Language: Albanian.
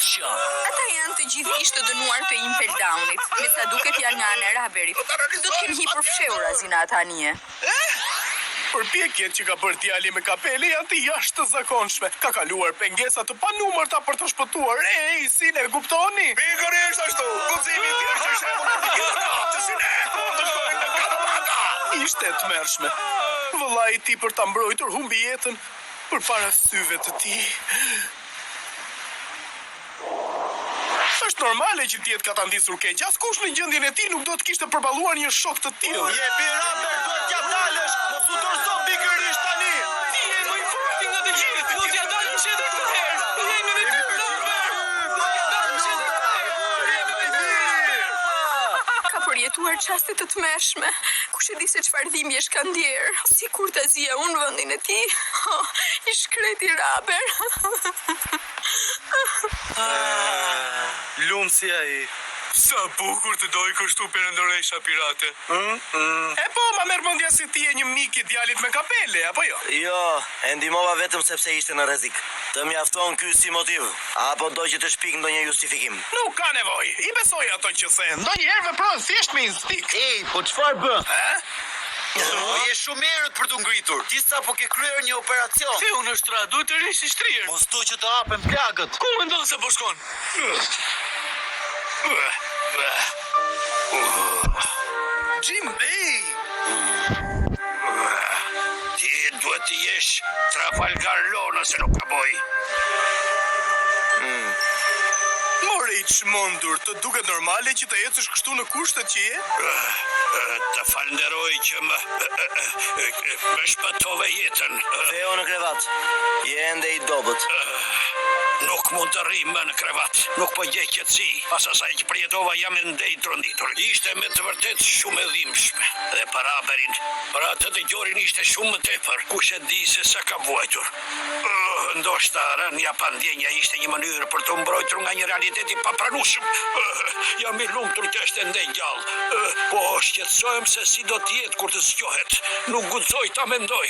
kush janë? Ata janë të gjithë ishte dënuar të Impel Downit. Me sa duket janë nga ana e Raberit. Do të kenë hipur fshehura zina atanie. Përpjekjet që ka bërë djali me kapele janë të jashtëzakonshme. Ka kaluar pengesa të panumërta për të shpëtuar. Si ne kuptoni? Pikërisht ashtu. Guximi i tjerë është shembull për të gjithë që si ne të shkojnë në Katamata. Ishte e tmerrshme. Vëllai i tij për ta mbrojtur humbi jetën përpara syve të tij. Është normale që të jetë ka ta ndisur keq. Askush në gjendjen e tij nuk do të kishte përballuar një shok të tillë. Jepi Raber, duhet t'ja dalësh. Mos u dorëzo pikërisht tani. Ti je më i fortë nga të gjithë. Do t'ja dalim edhe këtë herë. Jemi me ty. Ka përjetuar çaste të tmerrshme. Kush e di se çfarë dhimbjesh ka ndjer. Si kurtazia unë vendin e tij. I shkreti Raber. Lumsi ai. Sa bukur të doj kështu perendoresha pirate. E po, ma merr mendja se ti je një mik i djalit me kapele, apo jo? Jo, e ndihmova vetëm sepse ishte në rrezik. Të mjafton ky si motiv, apo do që të shpik ndonjë justifikim? Nuk ka nevojë. I besoj ato që thënë. Ndonjëherë vepron thjesht me instinkt. Ej, po çfarë bën? Je shumë erët për të ngritur. Ti sapo ke kryer një operacion. Ti unë shtrat, duhet të rish i shtrirë. Mos do që të hapen plagët. Ku mendon se po shkon? Jim Bey. Ti duhet të jesh Trafalgar Law nëse nuk ka boj. More i çmendur, të duket normale që të ecësh kështu në kushtet që je? Të falenderoj që më shpëtove jetën. Theo në krevat, je ende i dobët. Nuk mund të rrim më në krevat. Nuk po gjej qetësi. Pas asaj që përjetova jam ende i tronditur. Ishte me të vërtet shumë e dhimbshme. Dhe për Raberin, për atë dëgjorin ishte shumë më tepër. Kush e di se sa ka vuajtur. Ndoshta rënja pa ndjenja ishte një mënyrë për të mbrojtur nga një realitet i papranueshëm. Jam i lumtur që është ende gjallë. Po shqetësohem se si do të jetë kur të zgjohet. Nuk guxoj ta mendoj.